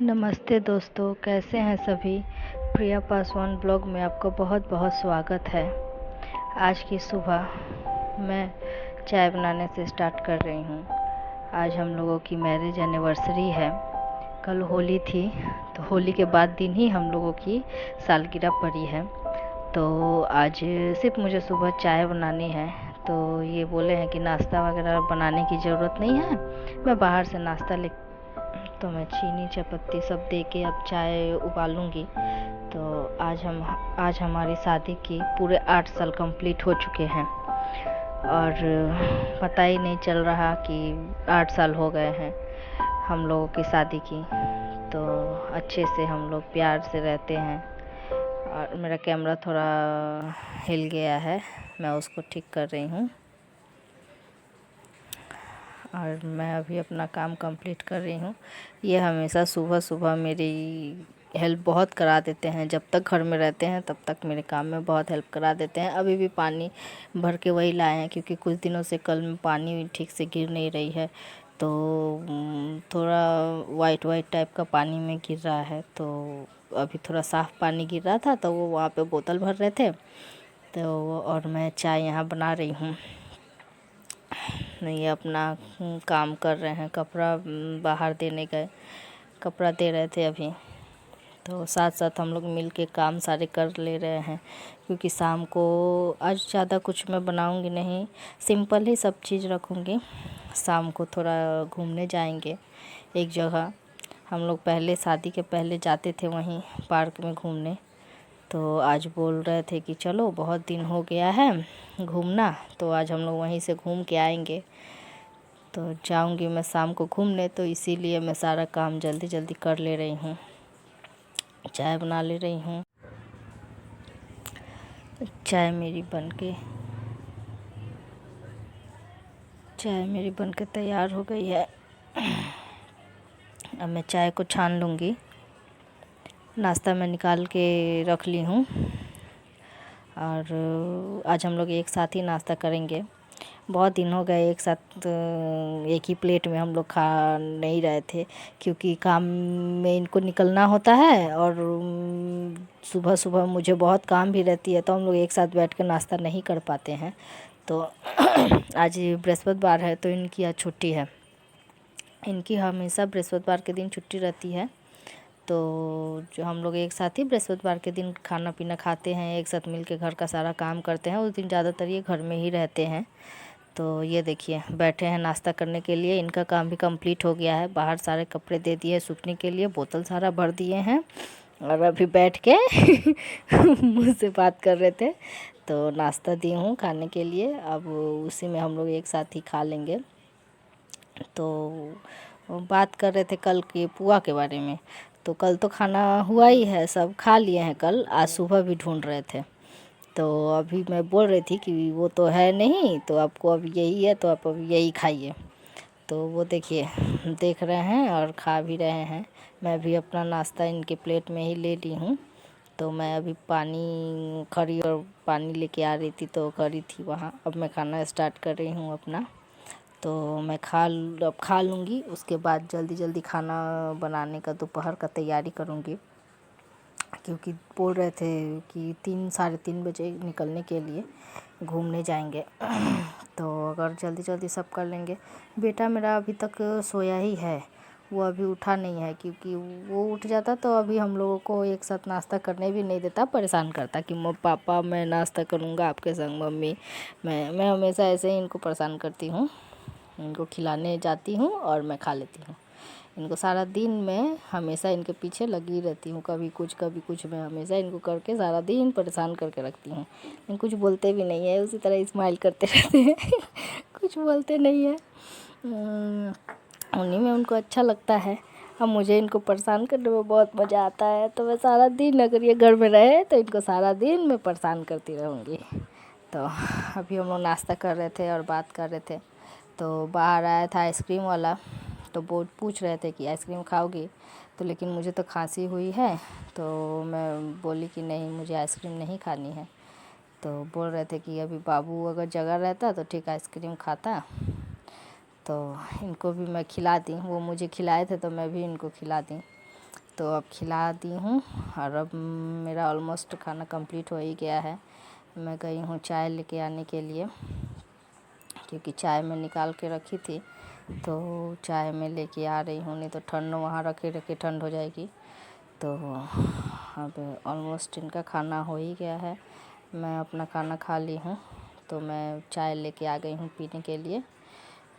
नमस्ते दोस्तों, कैसे हैं सभी। प्रिया पासवान ब्लॉग में आपका बहुत बहुत स्वागत है। आज की सुबह मैं चाय बनाने से स्टार्ट कर रही हूँ। आज हम लोगों की मैरिज एनिवर्सरी है। कल होली थी, तो होली के बाद दिन ही हम लोगों की सालगिरह पड़ी है। तो आज सिर्फ मुझे सुबह चाय बनानी है। तो ये बोले हैं कि नाश्ता वगैरह बनाने की ज़रूरत नहीं है, मैं बाहर से नाश्ता ले। तो मैं चीनी चायपत्ती सब दे के अब चाय उबालूँगी। तो आज हमारी शादी की पूरे 8 साल कंप्लीट हो चुके हैं और पता ही नहीं चल रहा कि 8 साल हो गए हैं हम लोगों की शादी की। तो अच्छे से हम लोग प्यार से रहते हैं। और मेरा कैमरा थोड़ा हिल गया है, मैं उसको ठीक कर रही हूँ। और मैं अभी अपना काम कंप्लीट कर रही हूँ। ये हमेशा सुबह सुबह मेरी हेल्प बहुत करा देते हैं। जब तक घर में रहते हैं तब तक मेरे काम में बहुत हेल्प करा देते हैं। अभी भी पानी भर के वही लाए हैं, क्योंकि कुछ दिनों से कल में पानी ठीक से गिर नहीं रही है। तो थोड़ा वाइट वाइट टाइप का पानी में गिर रहा है। तो अभी थोड़ा साफ़ पानी गिर रहा था, तो वो वहाँ पे बोतल भर रहे थे। तो और मैं चाय यहाँ बना रही हूँ। ये अपना काम कर रहे हैं। कपड़ा बाहर देने गए, कपड़ा दे रहे थे अभी। तो साथ साथ हम लोग मिल के काम सारे कर ले रहे हैं, क्योंकि शाम को आज ज़्यादा कुछ मैं बनाऊंगी नहीं, सिंपल ही सब चीज़ रखूंगी। शाम को थोड़ा घूमने जाएंगे एक जगह। हम लोग पहले शादी के पहले जाते थे वहीं पार्क में घूमने। तो आज बोल रहे थे कि चलो बहुत दिन हो गया है घूमना, तो आज हम लोग वहीं से घूम के आएंगे। तो जाऊंगी मैं शाम को घूमने, तो इसीलिए मैं सारा काम जल्दी जल्दी कर ले रही हूँ। चाय बना ले रही हूँ। चाय मेरी बनके तैयार हो गई है। अब मैं चाय को छान लूँगी। नाश्ता मैं निकाल के रख ली हूँ और आज हम लोग एक साथ ही नाश्ता करेंगे। बहुत दिन हो गए एक साथ एक ही प्लेट में हम लोग खा नहीं रहे थे, क्योंकि काम में इनको निकलना होता है और सुबह सुबह मुझे बहुत काम भी रहती है, तो हम लोग एक साथ बैठ कर नाश्ता नहीं कर पाते हैं। तो आज बृहस्पतिवार है, तो इनकी आज छुट्टी है। इनकी हमेशा बृहस्पतिवार के दिन छुट्टी रहती है। तो जो हम लोग एक साथ ही बृहस्पतिवार के दिन खाना पीना खाते हैं, एक साथ मिल के घर का सारा काम करते हैं। उस दिन ज़्यादातर ये घर में ही रहते हैं। तो ये देखिए बैठे हैं नाश्ता करने के लिए। इनका काम भी कंप्लीट हो गया है। बाहर सारे कपड़े दे दिए सूखने के लिए, बोतल सारा भर दिए हैं और अभी बैठ के मुझसे बात कर रहे थे। तो नाश्ता दी हूँ खाने के लिए, अब उसी में हम लोग एक साथ ही खा लेंगे। तो बात कर रहे थे कल के पुआ के बारे में। तो कल तो खाना हुआ ही है, सब खा लिए हैं कल। आज सुबह भी ढूंढ रहे थे। तो अभी मैं बोल रही थी कि वो तो है नहीं, तो आपको अब यही है, तो आप अब यही खाइए। तो वो देखिए देख रहे हैं और खा भी रहे हैं। मैं भी अपना नाश्ता इनके प्लेट में ही ले ली हूँ। तो मैं अभी पानी खड़ी और पानी लेके आ रही थी, तो खड़ी थी वहाँ। अब मैं खाना स्टार्ट कर रही हूँ अपना। तो मैं अब खा लूँगी, उसके बाद जल्दी जल्दी खाना बनाने का दोपहर का तैयारी करूँगी, क्योंकि बोल रहे थे कि 3 साढ़े 3 बजे निकलने के लिए घूमने जाएंगे। तो अगर जल्दी जल्दी सब कर लेंगे। बेटा मेरा अभी तक सोया ही है, वो अभी उठा नहीं है, क्योंकि वो उठ जाता तो अभी हम लोगों को एक साथ नाश्ता करने भी नहीं देता, परेशान करता कि पापा मैं नाश्ता करूँगा आपके संग, मम्मी मैं हमेशा ऐसे ही इनको परेशान करती हूँ। इनको खिलाने जाती हूँ और मैं खा लेती हूँ। इनको सारा दिन मैं हमेशा इनके पीछे लगी रहती हूँ, कभी कुछ मैं हमेशा इनको करके सारा दिन परेशान करके रखती हूँ। लेकिन कुछ बोलते भी नहीं है, उसी तरह स्माइल करते रहते हैं। कुछ बोलते नहीं है। उन्हीं में उनको अच्छा लगता है। अब मुझे इनको परेशान करने में बहुत मज़ा आता है। तो मैं सारा दिन, अगर ये घर में रहे तो इनको सारा दिन मैं परेशान करती रहूँगी। तो अभी हम लोग नाश्ता कर रहे थे और बात कर रहे थे। तो बाहर आया था आइसक्रीम वाला, तो वो पूछ रहे थे कि आइसक्रीम खाओगी। तो लेकिन मुझे तो खांसी हुई है, तो मैं बोली कि नहीं मुझे आइसक्रीम नहीं खानी है। तो बोल रहे थे कि अभी बाबू अगर जगह रहता तो ठीक आइसक्रीम खाता। तो इनको भी मैं खिला दी, वो मुझे खिलाए थे तो मैं भी इनको खिला दी। तो अब खिला दी हूँ और अब मेरा ऑलमोस्ट खाना कंप्लीट हो ही गया है। मैं गई हूँ चाय लेके आने के लिए, क्योंकि चाय मैं निकाल के रखी थी, तो चाय मैं लेके आ रही हूँ, नहीं तो ठंड वहाँ रखे रखे ठंड हो जाएगी। तो अब ऑलमोस्ट इनका खाना हो ही गया है, मैं अपना खाना खा ली हूँ, तो मैं चाय लेके आ गई हूँ पीने के लिए।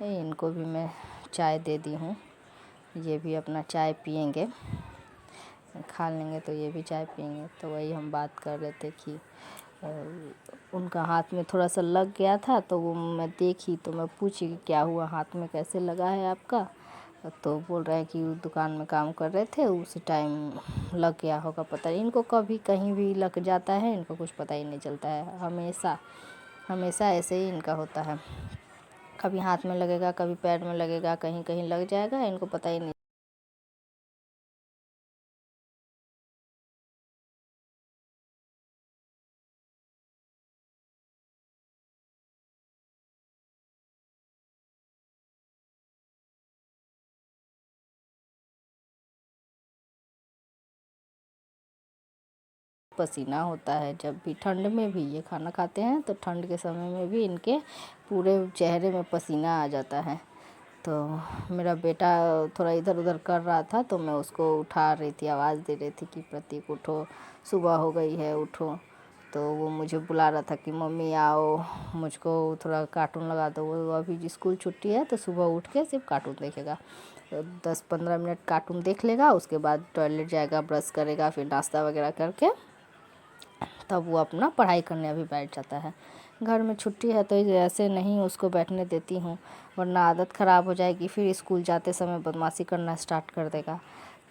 इनको भी मैं चाय दे दी हूँ, ये भी अपना चाय पियेंगे, खा लेंगे तो ये भी चाय पियेंगे। तो वही हम बात कर रहे थे कि उनका हाथ में थोड़ा सा लग गया था, तो वो मैं देखी तो मैं पूछी कि क्या हुआ, हाथ में कैसे लगा है आपका। तो बोल रहे हैं कि दुकान में काम कर रहे थे, उसी टाइम लग गया होगा, पता नहीं। इनको कभी कहीं भी लग जाता है, इनको कुछ पता ही नहीं चलता है, हमेशा हमेशा ऐसे ही इनका होता है। कभी हाथ में लगेगा, कभी पैर में लगेगा, कहीं कहीं लग जाएगा, इनको पता ही नहीं। पसीना होता है जब भी, ठंड में भी ये खाना खाते हैं तो ठंड के समय में भी इनके पूरे चेहरे में पसीना आ जाता है। तो मेरा बेटा थोड़ा इधर उधर कर रहा था, तो मैं उसको उठा रही थी, आवाज़ दे रही थी कि प्रतीक उठो, सुबह हो गई है, उठो। तो वो मुझे बुला रहा था कि मम्मी आओ, मुझको थोड़ा कार्टून लगा दो। वो अभी स्कूल छुट्टी है, तो सुबह उठ के सिर्फ कार्टून देखेगा, 10-15 मिनट कार्टून देख लेगा, उसके बाद टॉयलेट जाएगा, ब्रश करेगा, फिर नाश्ता वगैरह करके तब वो अपना पढ़ाई करने अभी बैठ जाता है। घर में छुट्टी है तो ऐसे नहीं उसको बैठने देती हूँ, वरना आदत ख़राब हो जाएगी, फिर स्कूल जाते समय बदमाशी करना स्टार्ट कर देगा।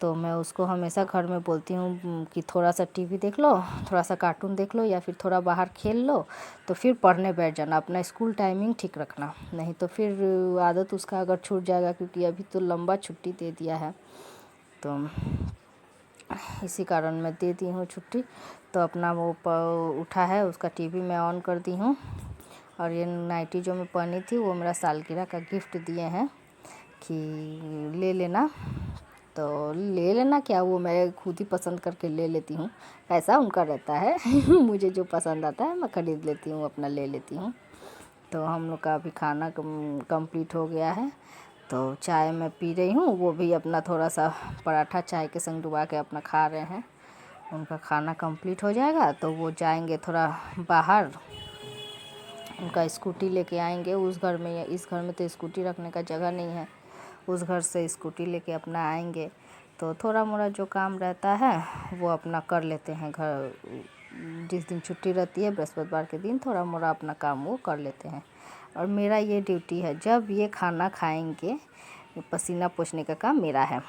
तो मैं उसको हमेशा घर में बोलती हूँ कि थोड़ा सा टीवी देख लो, थोड़ा सा कार्टून देख लो, या फिर थोड़ा बाहर खेल लो, तो फिर पढ़ने बैठ जाना। अपना स्कूल टाइमिंग ठीक रखना, नहीं तो फिर आदत उसका अगर छूट जाएगा, क्योंकि अभी तो लंबा छुट्टी दे दिया है, तो इसी कारण मैं दे दी हूँ छुट्टी। तो अपना वो उठा है, उसका टीवी मैं ऑन कर दी हूँ। और ये नाइटी जो मैं पहनी थी वो मेरा सालगिरह का गिफ्ट दिए हैं कि ले लेना। तो ले लेना क्या, वो मैं खुद ही पसंद करके ले लेती हूँ, ऐसा उनका रहता है। मुझे जो पसंद आता है मैं ख़रीद लेती हूँ, अपना ले लेती हूँ। तो हम लोग का अभी खाना कंप्लीट हो गया है, तो चाय मैं पी रही हूँ, वो भी अपना थोड़ा सा पराठा चाय के संग डुबा के अपना खा रहे हैं। उनका खाना कंप्लीट हो जाएगा तो वो जाएंगे थोड़ा बाहर, उनका स्कूटी लेके आएंगे उस घर में। इस घर में तो स्कूटी रखने का जगह नहीं है, उस घर से स्कूटी लेके अपना आएंगे, तो थोड़ा मोड़ा जो काम रहता है वो अपना कर लेते हैं। घर जिस दिन छुट्टी रहती है बृहस्पतिवार के दिन थोड़ा मोड़ा अपना काम वो कर लेते हैं। और मेरा ये ड्यूटी है, जब ये खाना खाएंगे पसीना पोंछने का काम मेरा है।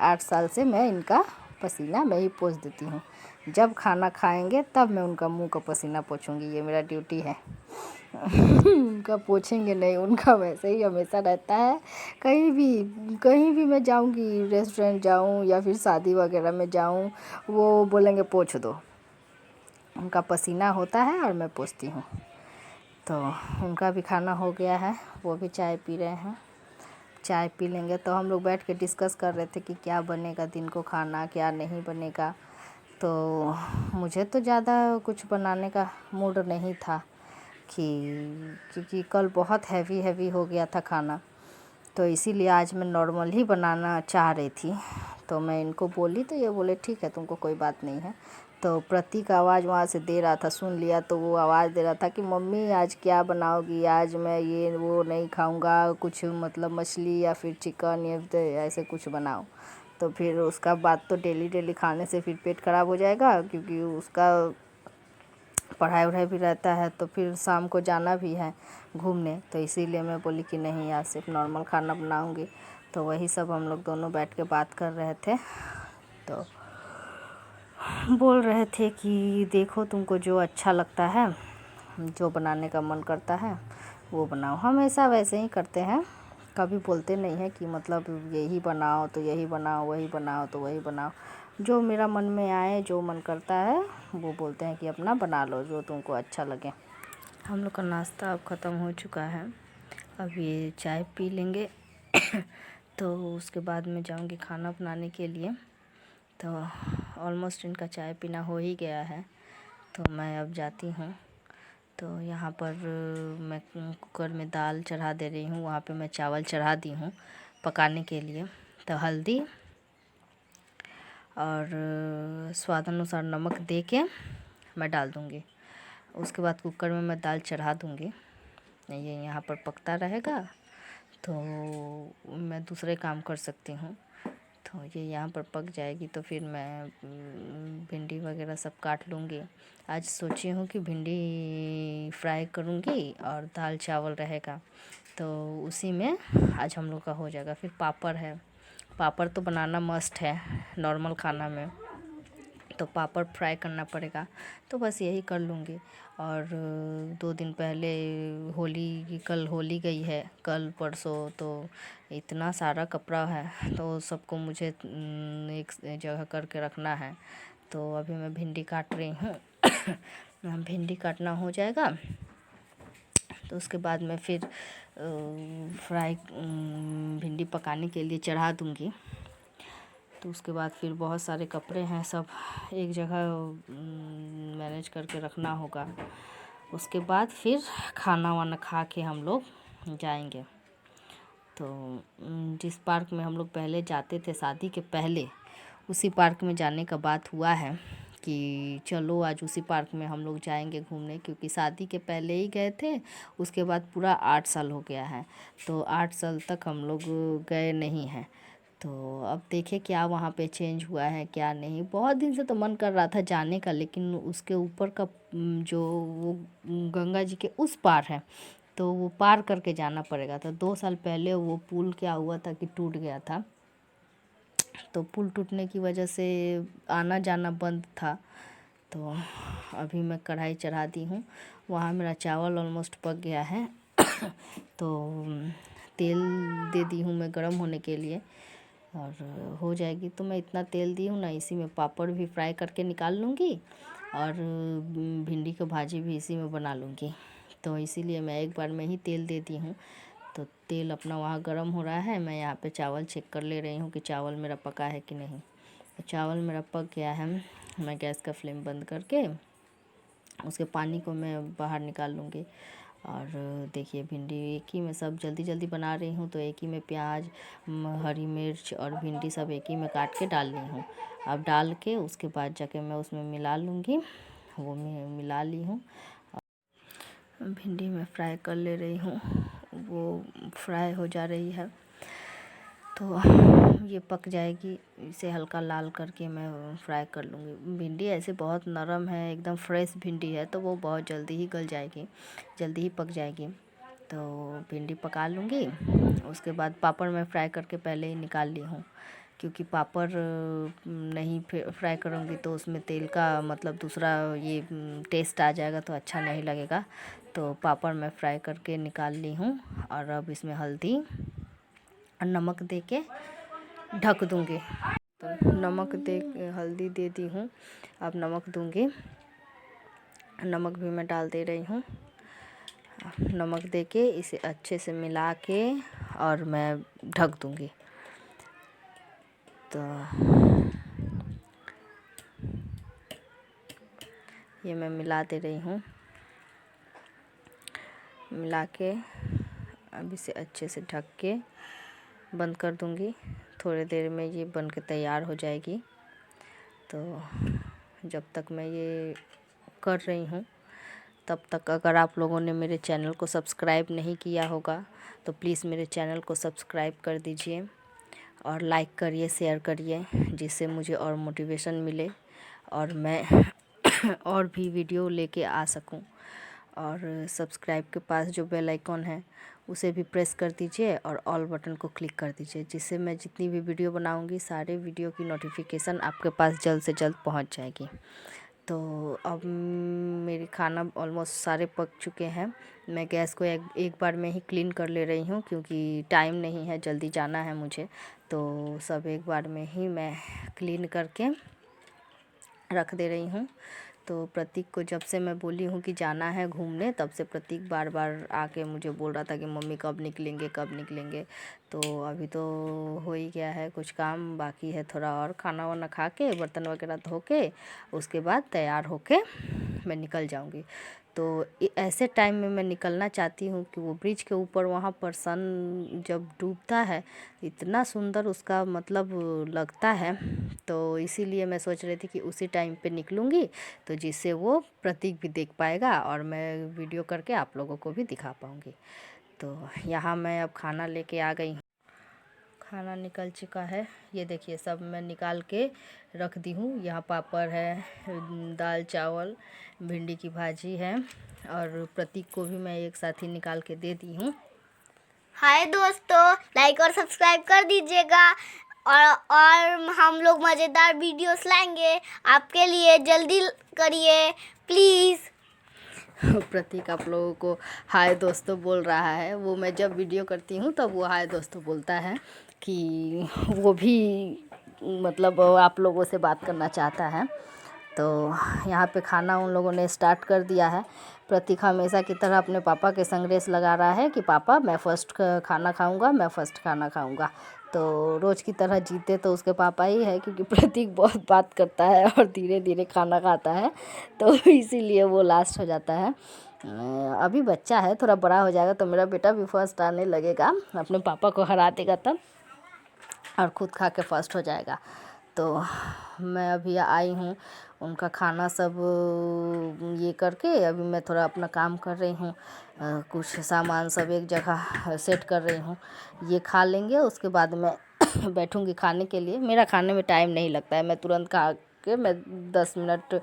8 साल से मैं इनका पसीना मैं ही पोंछ देती हूँ। जब खाना खाएंगे तब मैं उनका मुंह का पसीना पोंछूंगी, ये मेरा ड्यूटी है। उनका पोंछेंगे नहीं, उनका वैसे ही हमेशा रहता है। कहीं भी मैं जाऊंगी, रेस्टोरेंट जाऊं या फिर शादी वगैरह में जाऊं, वो बोलेंगे पोंछ दो। उनका पसीना होता है और मैं पोंछती हूँ। तो उनका भी खाना हो गया है, वो भी चाय पी रहे हैं। चाय पी लेंगे तो हम लोग बैठ के डिस्कस कर रहे थे कि क्या बनेगा दिन को खाना, क्या नहीं बनेगा। तो मुझे तो ज़्यादा कुछ बनाने का मूड नहीं था, क्योंकि कल बहुत हैवी हो गया था खाना, तो इसीलिए आज मैं नॉर्मल ही बनाना चाह रही थी। तो मैं इनको बोली तो ये बोले ठीक है, तुमको कोई बात नहीं है। तो प्रतीक आवाज़ वहाँ से दे रहा था, सुन लिया, तो वो आवाज़ दे रहा था कि मम्मी आज क्या बनाओगी, आज मैं ये वो नहीं खाऊंगा, कुछ मतलब मछली या फिर चिकन या ऐसे कुछ बनाओ। तो फिर उसका बात तो डेली खाने से फिर पेट खराब हो जाएगा, क्योंकि उसका पढ़ाई वढ़ाई भी रहता है, तो फिर शाम को जाना भी है घूमने। तो इसीलिए मैं बोली कि नहीं, आज सिर्फ नॉर्मल खाना बनाऊंगी। तो वही सब हम लोग दोनों बैठ के बात कर रहे थे, तो बोल रहे थे कि देखो तुमको जो अच्छा लगता है, जो बनाने का मन करता है वो बनाओ। हमेशा वैसे ही करते हैं, कभी बोलते नहीं है कि मतलब यही बनाओ तो यही बनाओ, वही बनाओ तो वही बनाओ। जो मेरा मन में आए, जो मन करता है वो बोलते हैं कि अपना बना लो, जो तुमको अच्छा लगे। हम लोग का नाश्ता अब ख़त्म हो चुका है, अब ये चाय पी लेंगे। तो उसके बाद मैं जाऊंगी खाना बनाने के लिए। तो ऑलमोस्ट इनका चाय पीना हो ही गया है, तो मैं अब जाती हूँ। तो यहाँ पर मैं कुकर में दाल चढ़ा दे रही हूँ, वहाँ पे मैं चावल चढ़ा दी हूँ पकाने के लिए। तो हल्दी और स्वाद अनुसार नमक दे के मैं डाल दूँगी। उसके बाद कुकर में मैं दाल चढ़ा दूँगी, ये यहाँ पर पकता रहेगा, तो मैं दूसरे काम कर सकती हूँ। तो ये यहाँ पर पक जाएगी तो फिर मैं भिंडी वगैरह सब काट लूँगी। आज सोची हूँ कि भिंडी फ्राई करूँगी और दाल चावल रहेगा, तो उसी में आज हम लोग का हो जाएगा। फिर पापड़ है, पापड़ तो बनाना मस्ट है नॉर्मल खाना में, तो पापड़ फ्राई करना पड़ेगा, तो बस यही कर लूँगी। और 2 दिन पहले कल होली गई है, कल परसों, तो इतना सारा कपड़ा है, तो सबको मुझे एक जगह करके रखना है। तो अभी मैं भिंडी काट रही हूँ भिंडी काटना हो जाएगा तो उसके बाद मैं फिर भिंडी पकाने के लिए चढ़ा दूँगी। तो उसके बाद फिर बहुत सारे कपड़े हैं, सब एक जगह मैनेज करके रखना होगा। उसके बाद फिर खाना वाना खा के हम लोग जाएंगे। तो जिस पार्क में हम लोग पहले जाते थे शादी के पहले, उसी पार्क में जाने का बात हुआ है कि चलो आज उसी पार्क में हम लोग जाएंगे घूमने, क्योंकि शादी के पहले ही गए थे, उसके बाद पूरा 8 साल हो गया है, तो 8 साल तक हम लोग गए नहीं हैं। तो अब देखें क्या वहाँ पे चेंज हुआ है क्या नहीं। बहुत दिन से तो मन कर रहा था जाने का, लेकिन उसके ऊपर का जो वो गंगा जी के उस पार है, तो वो पार करके जाना पड़ेगा। तो 2 साल पहले वो पुल क्या हुआ था कि टूट गया था, तो पुल टूटने की वजह से आना जाना बंद था। तो अभी मैं कढ़ाई चढ़ा दी हूँ, वहाँ मेरा चावल ऑलमोस्ट पक गया है तो तेल दे दी हूँ मैं गरम होने के लिए, और हो जाएगी। तो मैं इतना तेल दी हूँ ना, इसी में पापड़ भी फ्राई करके निकाल लूँगी और भिंडी की भाजी भी इसी में बना लूँगी। तो इसीलिए मैं एक बार में ही तेल दे दी हूँ। तो तेल अपना वहाँ गरम हो रहा है, मैं यहाँ पे चावल चेक कर ले रही हूँ कि चावल मेरा पका है कि नहीं। तो चावल मेरा पक गया है, मैं गैस का फ्लेम बंद करके उसके पानी को मैं बाहर निकाल लूँगी। और देखिए भिंडी एक ही में सब जल्दी जल्दी बना रही हूँ, तो एक ही में प्याज, हरी मिर्च और भिंडी सब एक ही में काट के डाल ली हूँ। अब डाल के उसके बाद जाके मैं उसमें मिला लूँगी, वो मैं मिला ली हूँ। भिंडी में फ्राई कर ले रही हूँ, वो फ्राई हो जा रही है, तो ये पक जाएगी। इसे हल्का लाल करके मैं फ्राई कर लूँगी। भिंडी ऐसे बहुत नरम है, एकदम फ्रेश भिंडी है, तो वो बहुत जल्दी ही गल जाएगी, जल्दी ही पक जाएगी। तो भिंडी पका लूँगी। उसके बाद पापड़ मैं फ्राई करके पहले ही निकाल ली हूँ, क्योंकि पापड़ नहीं फ्राई करूँगी तो उसमें तेल का मतलब दूसरा ये टेस्ट आ जाएगा, तो अच्छा नहीं लगेगा। तो पापड़ मैं फ्राई करके निकाल ली हूँ, और अब इसमें हल्दी और नमक दे के ढक दूँगी। तो नमक दे हल्दी दे दी हूँ, अब नमक दूँगी। नमक भी मैं डाल दे रही हूँ। नमक दे के इसे अच्छे से मिला के और मैं ढक दूँगी। तो ये मैं मिला दे रही हूँ, मिला के अब इसे अच्छे से ढक के बंद कर दूँगी। थोड़ी देर में ये बन के तैयार हो जाएगी। तो जब तक मैं ये कर रही हूँ, तब तक अगर आप लोगों ने मेरे चैनल को सब्सक्राइब नहीं किया होगा तो प्लीज़ मेरे चैनल को सब्सक्राइब कर दीजिए और लाइक करिए, शेयर करिए, जिससे मुझे और मोटिवेशन मिले और मैं और भी वीडियो लेके आ सकूं। और सब्सक्राइब के पास जो बेल आइकॉन है उसे भी प्रेस कर दीजिए और ऑल बटन को क्लिक कर दीजिए, जिससे मैं जितनी भी वीडियो बनाऊंगी सारे वीडियो की नोटिफिकेशन आपके पास जल्द से जल्द पहुंच जाएगी। तो अब मेरी खाना ऑलमोस्ट सारे पक चुके हैं। मैं गैस को एक बार में ही क्लीन कर ले रही हूँ, क्योंकि टाइम नहीं है, जल्दी जाना है मुझे। तो सब एक बार में ही मैं क्लीन करके रख दे रही हूँ। तो प्रतीक को जब से मैं बोली हूँ कि जाना है घूमने, तब से प्रतीक बार बार आके मुझे बोल रहा था कि मम्मी कब निकलेंगे कब निकलेंगे। तो अभी तो हो ही गया है, कुछ काम बाकी है थोड़ा और। खाना वाना खा के बर्तन वगैरह धो के उसके बाद तैयार होके मैं निकल जाऊंगी। तो ऐसे टाइम में मैं निकलना चाहती हूँ कि वो ब्रिज के ऊपर वहाँ पर सन जब डूबता है इतना सुंदर उसका मतलब लगता है। तो इसीलिए मैं सोच रही थी कि उसी टाइम पे निकलूँगी, तो जिससे वो प्रतीक भी देख पाएगा और मैं वीडियो करके आप लोगों को भी दिखा पाऊँगी। तो यहाँ मैं अब खाना लेके आ गई हूँ। खाना निकल चुका है, ये देखिए सब मैं निकाल के रख दी हूँ। यहाँ पापड़ है, दाल चावल, भिंडी की भाजी है और प्रतीक को भी मैं एक साथ ही निकाल के दे दी हूँ। हाय दोस्तों, लाइक और सब्सक्राइब कर दीजिएगा और हम लोग मज़ेदार वीडियोस लाएंगे आपके लिए, जल्दी करिए प्लीज़। प्रतीक आप लोगों को हाय दोस्तों बोल रहा है। वो मैं जब वीडियो करती हूँ तब वो हाय दोस्तों बोलता है कि वो भी मतलब आप लोगों से बात करना चाहता है। तो यहाँ पे खाना उन लोगों ने स्टार्ट कर दिया है। प्रतीक हमेशा की तरह अपने पापा के संग रेस लगा रहा है कि पापा मैं फ़र्स्ट खाना खाऊंगा, मैं फ़र्स्ट खाना खाऊंगा। तो रोज़ की तरह जीते तो उसके पापा ही है, क्योंकि प्रतीक बहुत बात करता है और धीरे धीरे खाना खाता है, तो इसीलिए वो लास्ट हो जाता है। अभी बच्चा है, थोड़ा बड़ा हो जाएगा तो मेरा बेटा भी फर्स्ट आने लगेगा, अपने पापा को हरा देगा तब और ख़ुद खा के फर्स्ट हो जाएगा। तो मैं अभी आई हूँ उनका खाना सब ये करके, अभी मैं थोड़ा अपना काम कर रही हूँ। कुछ सामान सब एक जगह सेट कर रही हूँ। ये खा लेंगे उसके बाद मैं बैठूँगी खाने के लिए। मेरा खाने में टाइम नहीं लगता है, मैं तुरंत खा के मैं 10 मिनट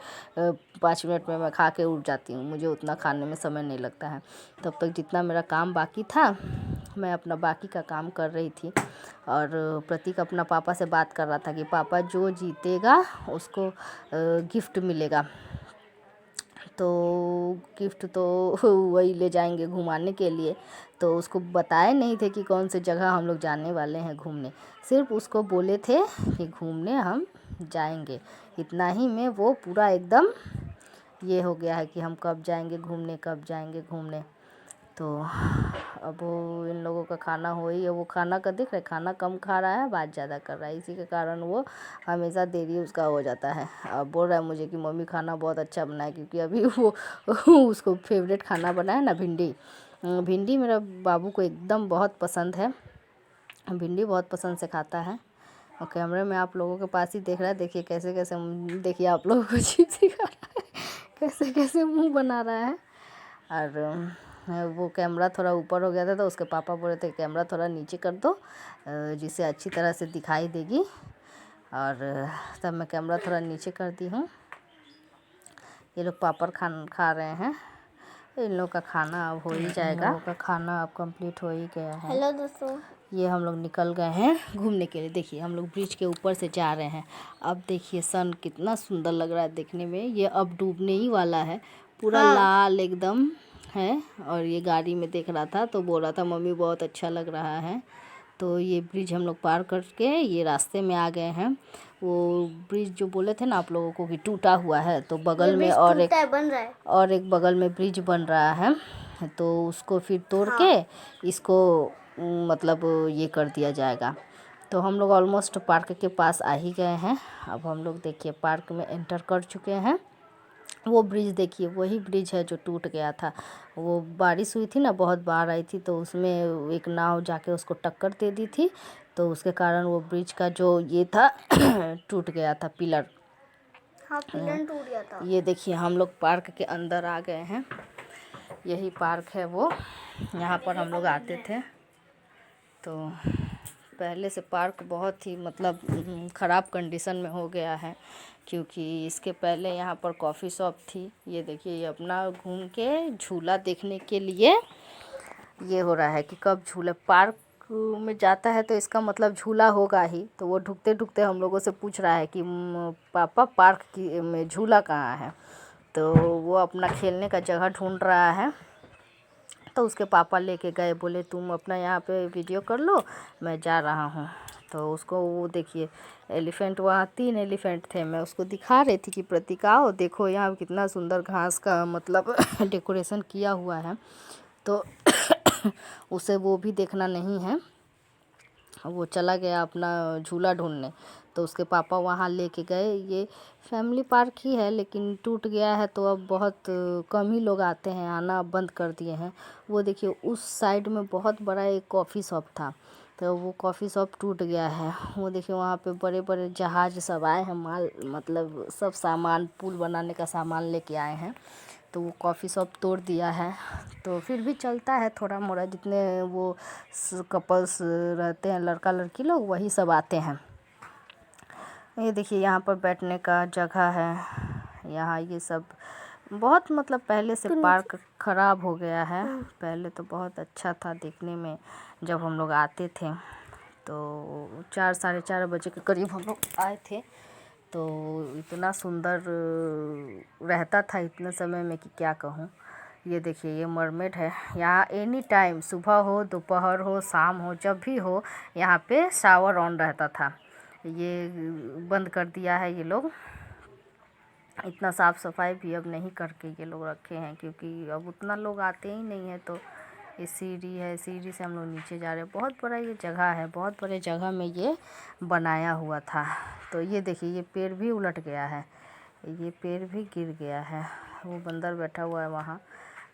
5 मिनट में मैं खा के उठ जाती हूँ। मुझे उतना खाने में समय नहीं लगता है। तब तक जितना मेरा काम बाकी था मैं अपना बाकी का काम कर रही थी। और प्रतीक अपना पापा से बात कर रहा था कि पापा जो जीतेगा उसको गिफ्ट मिलेगा। तो गिफ्ट तो वही ले जाएंगे घुमाने के लिए। तो उसको बताए नहीं थे कि कौन से जगह हम लोग जाने वाले हैं घूमने, सिर्फ उसको बोले थे कि घूमने हम जाएंगे। इतना ही में वो पूरा एकदम ये हो गया है कि हम कब जाएंगे घूमने, कब जाएंगे घूमने। तो अब वो इन लोगों का खाना हो ही है। वो खाना का देख रहे, खाना कम खा रहा है, बात ज़्यादा कर रहा है, इसी के कारण वो हमेशा देरी उसका हो जाता है। अब बोल रहा है मुझे कि मम्मी खाना बहुत अच्छा बनाए, क्योंकि अभी वो उसको फेवरेट खाना बनाया ना भिंडी। भिंडी मेरा बाबू को एकदम बहुत पसंद है, भिंडी बहुत पसंद से खाता है। और कैमरे में आप लोगों के पास ही देख रहा है, देखिए कैसे कैसे, देखिए आप लोगों को चीज़ सिखा रहा है, कैसे कैसे मुँह बना रहा है। और वो कैमरा थोड़ा ऊपर हो गया था तो उसके पापा बोल रहे थे कैमरा थोड़ा नीचे कर दो जिससे अच्छी तरह से दिखाई देगी। और तब मैं कैमरा थोड़ा नीचे कर दी हूँ। ये लोग पापड़ खा रहे हैं। इन लोग का खाना अब हो ही जाएगा। इन लोगों का खाना अब कंप्लीट हो ही गया है। हेलो दोस्तों, ये हम लोग निकल गए हैं घूमने के लिए। देखिए हम लोग ब्रिज के ऊपर से जा रहे हैं। अब देखिए सन कितना सुंदर लग रहा है देखने में। ये अब डूबने ही वाला है, पूरा लाल एकदम है। और ये गाड़ी में देख रहा था तो बोल रहा था मम्मी बहुत अच्छा लग रहा है। तो ये ब्रिज हम लोग पार करके ये रास्ते में आ गए हैं। वो ब्रिज जो बोले थे ना आप लोगों को कि टूटा हुआ है, तो बगल में और एक बगल में ब्रिज बन रहा है। तो उसको फिर तोड़ के इसको मतलब ये कर दिया जाएगा। तो हम लोग ऑलमोस्ट पार्क के पास आ ही गए हैं। अब हम लोग देखिए पार्क में एंटर कर चुके हैं। वो ब्रिज देखिए, वही ब्रिज है जो टूट गया था। वो बारिश हुई थी ना, बहुत बाढ़ आई थी, तो उसमें एक नाव जाके उसको टक्कर दे दी थी, तो उसके कारण वो ब्रिज का जो ये था टूट गया था, पिलर। हाँ, पिलर टूट गया था। ये देखिए हम लोग पार्क के अंदर आ गए हैं। यही पार्क है वो, यहाँ पर हम लोग आते थे। तो पहले से पार्क बहुत ही मतलब ख़राब कंडीशन में हो गया है, क्योंकि इसके पहले यहाँ पर कॉफ़ी शॉप थी। ये देखिए ये अपना घूम के झूला देखने के लिए ये हो रहा है कि कब झूला पार्क में जाता है तो इसका मतलब झूला होगा ही। तो वो ढुकते ढुकते हम लोगों से पूछ रहा है कि पापा पार्क की में झूला कहाँ है। तो वो अपना खेलने का जगह ढूंढ रहा है। तो उसके पापा लेके गए, बोले तुम अपना यहाँ पे वीडियो कर लो, मैं जा रहा हूँ। तो उसको वो देखिए एलिफेंट, वहाँ 3 एलिफेंट थे। मैं उसको दिखा रही थी कि प्रतीक आओ देखो यहाँ कितना सुंदर घास का मतलब डेकोरेशन किया हुआ है। तो उसे वो भी देखना नहीं है। वो चला गया अपना झूला ढूंढने। तो उसके पापा वहाँ लेके गए। ये फैमिली पार्क ही है लेकिन टूट गया है, तो अब बहुत कम ही लोग आते हैं, आना बंद कर दिए हैं। वो देखिए उस साइड में बहुत बड़ा एक कॉफ़ी शॉप था, तो वो कॉफ़ी शॉप टूट गया है। वो देखिए वहाँ पे बड़े बड़े जहाज सब आए हैं, माल मतलब सब सामान, पुल बनाने का सामान लेके आए हैं। तो वो कॉफ़ी शॉप तोड़ दिया है। तो फिर भी चलता है थोड़ा मोड़ा, जितने वो कपल्स रहते हैं, लड़का लड़की लोग, वही सब आते हैं। ये देखिए यहाँ पर बैठने का जगह है। यहाँ ये सब बहुत मतलब पहले से पार्क ख़राब हो गया है। पहले तो बहुत अच्छा था देखने में, जब हम लोग आते थे तो 4 साढ़े 4 बजे के करीब हम लोग आए थे। तो इतना सुंदर रहता था इतने समय में कि क्या कहूँ। ये देखिए ये मरमेड है। यहाँ एनी टाइम, सुबह हो, दोपहर हो, शाम हो, जब भी हो, यहाँ पे शावर ऑन रहता था। ये बंद कर दिया है ये लोग। इतना साफ़ सफाई भी अब नहीं करके ये लोग रखे हैं, क्योंकि अब उतना लोग आते ही नहीं है। तो ये सीढ़ी है, सीढ़ी से हम लोग नीचे जा रहे हैं। बहुत बड़ा ये जगह है, बहुत बड़े जगह में ये बनाया हुआ था। तो ये देखिए ये पेड़ भी उलट गया है, ये पेड़ भी गिर गया है। वो बंदर बैठा हुआ है वहाँ।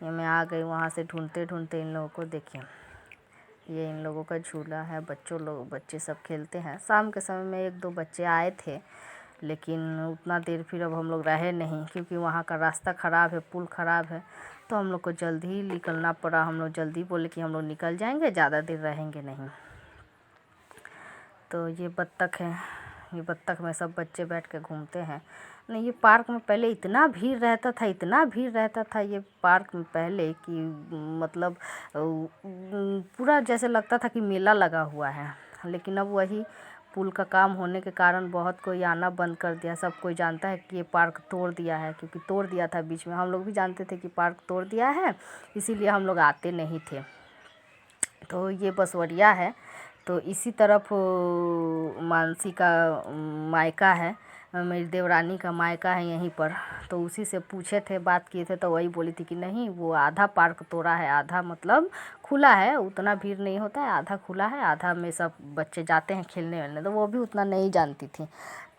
ये मैं आ गई वहाँ से ढूंढते ढूंढते इन लोगों को। देखिए ये इन लोगों का झूला है, बच्चे सब खेलते हैं। शाम के समय में 1-2 बच्चे आए थे, लेकिन उतना देर फिर अब हम लोग रहे नहीं, क्योंकि वहाँ का रास्ता ख़राब है, पुल ख़राब है। तो हम लोग को जल्दी ही निकलना पड़ा। हम लोग जल्दी बोले कि हम लोग निकल जाएंगे, ज़्यादा देर रहेंगे नहीं। तो ये बत्तख है, ये बत्तख में सब बच्चे बैठ के घूमते हैं। नहीं, ये पार्क में पहले इतना भीड़ रहता था, इतना भीड़ रहता था ये पार्क में पहले कि मतलब पूरा जैसे लगता था कि मेला लगा हुआ है। लेकिन अब वही पुल का काम होने के कारण बहुत कोई आना बंद कर दिया। सब कोई जानता है कि ये पार्क तोड़ दिया है, क्योंकि तोड़ दिया था बीच में। हम लोग भी जानते थे कि पार्क तोड़ दिया है, इसीलिए हम लोग आते नहीं थे। तो ये बसवरिया है, तो इसी तरफ मानसी का मायका है, मेरी देवरानी का मायका है यहीं पर। तो उसी से पूछे थे, बात किए थे, तो वही बोली थी कि नहीं, वो आधा पार्क तोड़ा है, आधा मतलब खुला है, उतना भीड़ नहीं होता है, आधा खुला है, आधा में सब बच्चे जाते हैं खेलने वेलने। तो वो भी उतना नहीं जानती थी।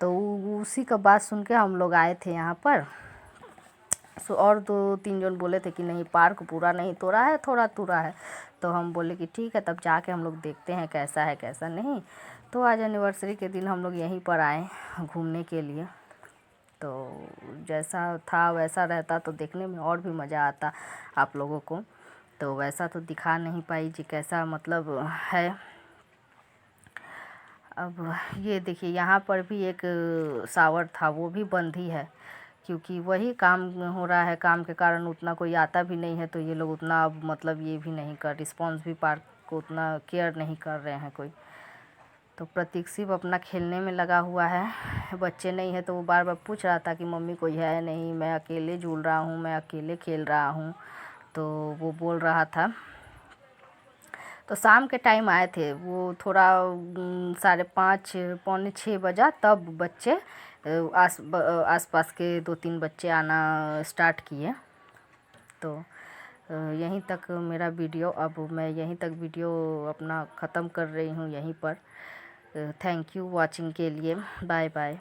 तो उसी का बात सुन के हम लोग आए थे यहाँ पर। और 2-3 जन बोले थे कि नहीं, पार्क पूरा नहीं तोड़ा है, थोड़ा तोड़ा है। तो हम बोले कि ठीक है, तब जाके हम लोग देखते हैं कैसा है कैसा नहीं। तो आज एनिवर्सरी के दिन हम लोग यहीं पर आए घूमने के लिए। तो जैसा था वैसा रहता तो देखने में और भी मज़ा आता आप लोगों को। तो वैसा तो दिखा नहीं पाई जी कैसा मतलब है। अब ये देखिए यहाँ पर भी एक शावर था, वो भी बंद ही है, क्योंकि वही काम हो रहा है। काम के कारण उतना कोई आता भी नहीं है, तो ये लोग उतना अब मतलब ये भी नहीं कर, रिस्पॉन्स भी पार्क को उतना केयर नहीं कर रहे हैं कोई। तो प्रतीक सिर्फ अपना खेलने में लगा हुआ है। बच्चे नहीं है तो वो बार बार पूछ रहा था कि मम्मी कोई है नहीं, मैं अकेले झूल रहा हूँ, मैं अकेले खेल रहा हूँ। तो वो बोल रहा था। तो शाम के टाइम आए थे, वो थोड़ा 5:30 पौने 6 बजा, तब बच्चे आस पास के 2-3 बच्चे आना स्टार्ट किए। तो यहीं तक मेरा वीडियो, अब मैं यहीं तक वीडियो अपना ख़त्म कर रही हूँ यहीं पर। थैंक यू वॉचिंग के लिए। Bye bye.